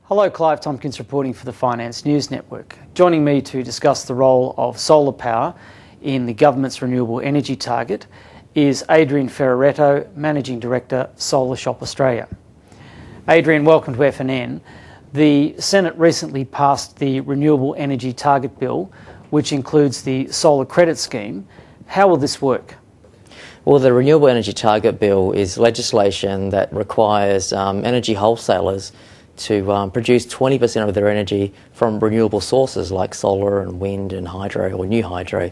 Hello, Clive Tompkins reporting for the Finance News Network. Joining me to discuss the role of solar power in the government's renewable energy target is Adrian Ferraretto, Managing Director, Solar Shop Australia. Adrian, welcome to FNN. The Senate recently passed the Renewable Energy Target Bill, which includes the solar credit scheme. How will this work? Well, the Renewable Energy Target Bill is legislation that requires energy wholesalers to produce 20% of their energy from renewable sources like solar and wind and hydro or new hydro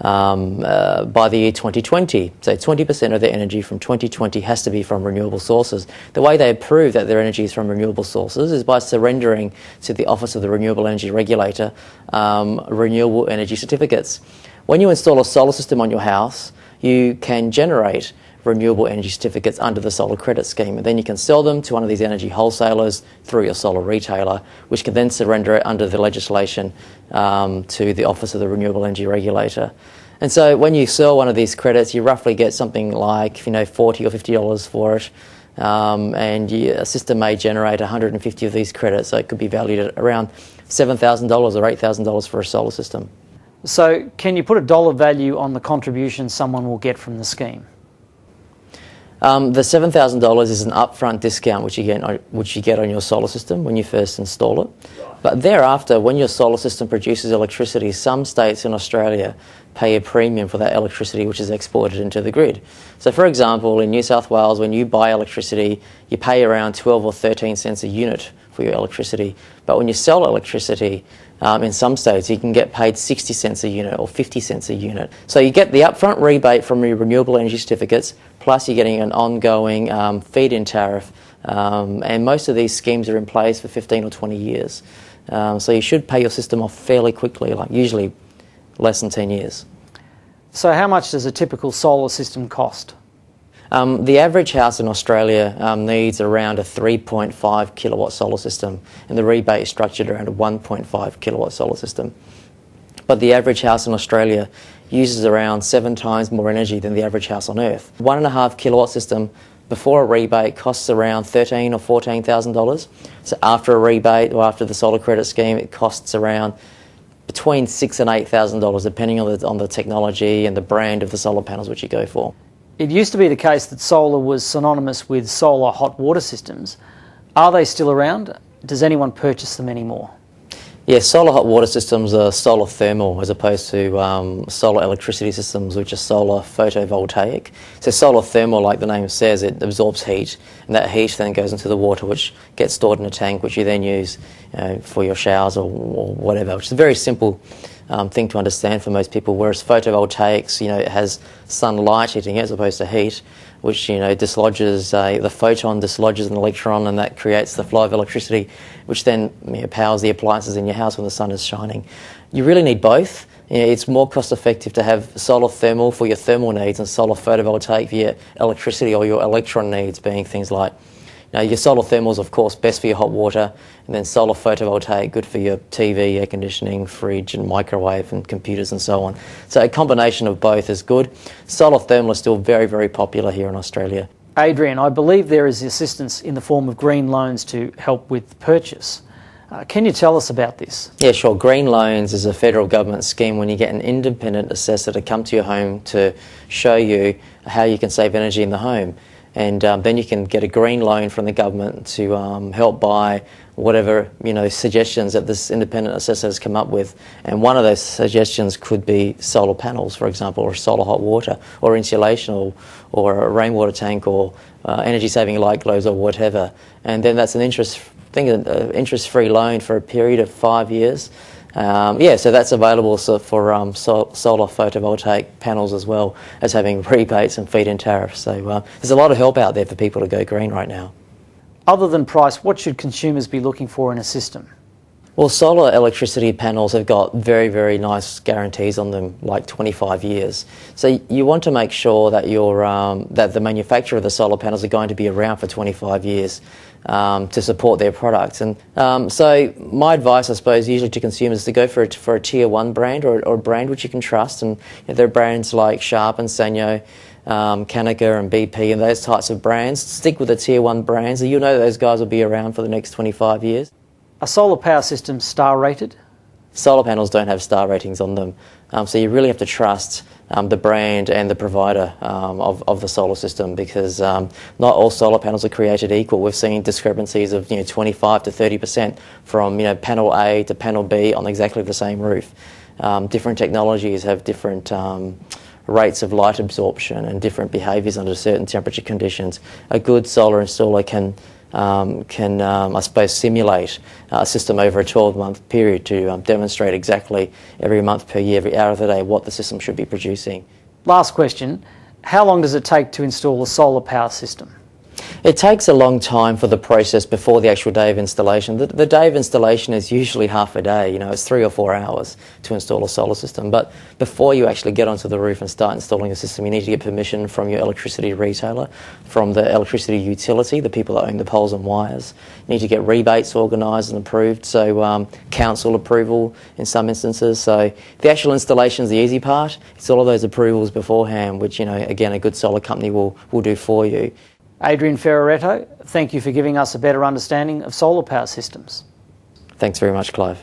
by the year 2020. So 20% of their energy from 2020 has to be from renewable sources. The way they prove that their energy is from renewable sources is by surrendering to the Office of the Renewable Energy Regulator renewable energy certificates. When you install a solar system on your house, you can generate renewable energy certificates under the solar credit scheme, and then you can sell them to one of these energy wholesalers through your solar retailer, which can then surrender it under the legislation to the Office of the Renewable Energy Regulator. And so when you sell one of these credits, you roughly get something like $40 or $50 for it, and a system may generate 150 of these credits, so it could be valued at around $7,000 or $8,000 for a solar system. So can you put a dollar value on the contribution someone will get from the scheme? The $7,000 is an upfront discount which you get on your solar system when you first install it. But thereafter, when your solar system produces electricity, some states in Australia pay a premium for that electricity which is exported into the grid. So for example, in New South Wales, when you buy electricity, you pay around 12 or 13 cents a unit for your electricity. But when you sell electricity, in some states, you can get paid 60 cents a unit or 50 cents a unit. So you get the upfront rebate from your renewable energy certificates, plus you're getting an ongoing feed-in tariff. And most of these schemes are in place for 15 or 20 years. So you should pay your system off fairly quickly, like usually less than 10 years. So how much does a typical solar system cost? The average house in Australia needs around a 3.5 kilowatt solar system, and the rebate is structured around a 1.5 kilowatt solar system. But the average house in Australia uses around 7 times more energy than the average house on Earth. 1.5 kilowatt system before a rebate costs around $13,000 or $14,000. So after a rebate or after the solar credit scheme, it costs around between $6,000 and $8,000, depending on the technology and the brand of the solar panels which you go for. It used to be the case that solar was synonymous with solar hot water systems. Are they still around? Does anyone purchase them anymore? Yes, solar hot water systems are solar thermal as opposed to solar electricity systems, which are solar photovoltaic. So solar thermal, like the name says, it absorbs heat, and that heat then goes into the water, which gets stored in a tank, which you then use for your showers or whatever, which is a very simple thing to understand for most people, whereas photovoltaics, it has sunlight hitting it as opposed to heat, which, dislodges, the photon dislodges an electron, and that creates the flow of electricity, which then powers the appliances in your house when the sun is shining. You really need both. It's more cost effective to have solar thermal for your thermal needs and solar photovoltaic for your electricity or your electron needs, being things like your solar thermal is, of course, best for your hot water, and then solar photovoltaic, good for your TV, air conditioning, fridge and microwave and computers and so on. So a combination of both is good. Solar thermal is still very, very popular here in Australia. Adrian, I believe there is assistance in the form of green loans to help with purchase. Can you tell us about this? Yeah, sure. Green loans is a federal government scheme when you get an independent assessor to come to your home to show you how you can save energy in the home. And then you can get a green loan from the government to help buy whatever suggestions that this independent assessor has come up with. And one of those suggestions could be solar panels, for example, or solar hot water, or insulation, or a rainwater tank, or energy-saving light globes, or whatever. And then that's an interest-free loan for a period of 5 years. So that's available for solar photovoltaic panels as well as having rebates and feed-in tariffs. So there's a lot of help out there for people to go green right now. Other than price, what should consumers be looking for in a system? Well, solar electricity panels have got very, very nice guarantees on them, like 25 years. So you want to make sure that that the manufacturer of the solar panels are going to be around for 25 years to support their products. And so my advice, I suppose, usually to consumers is to go for a tier 1 brand or a brand which you can trust. And there are brands like Sharp and Sanyo, Canica and BP and those types of brands. Stick with the tier 1 brands, and you'll know that those guys will be around for the next 25 years. Are solar power systems star rated? Solar panels don't have star ratings on them, so you really have to trust the brand and the provider of the solar system, because not all solar panels are created equal. We've seen discrepancies of 25 to 30% from panel A to panel B on exactly the same roof. Different technologies have different rates of light absorption and different behaviours under certain temperature conditions. A good solar installer can I suppose, simulate a system over a 12-month period to demonstrate exactly every month per year, every hour of the day, what the system should be producing. Last question, how long does it take to install a solar power system? It takes a long time for the process before the actual day of installation. The day of installation is usually half a day, it's 3 or 4 hours to install a solar system. But before you actually get onto the roof and start installing a system, you need to get permission from your electricity retailer, from the electricity utility, the people that own the poles and wires. You need to get rebates organised and approved, so council approval in some instances. So the actual installation is the easy part. It's all of those approvals beforehand, which, again, a good solar company will do for you. Adrian Ferraretto, thank you for giving us a better understanding of solar power systems. Thanks very much, Clive.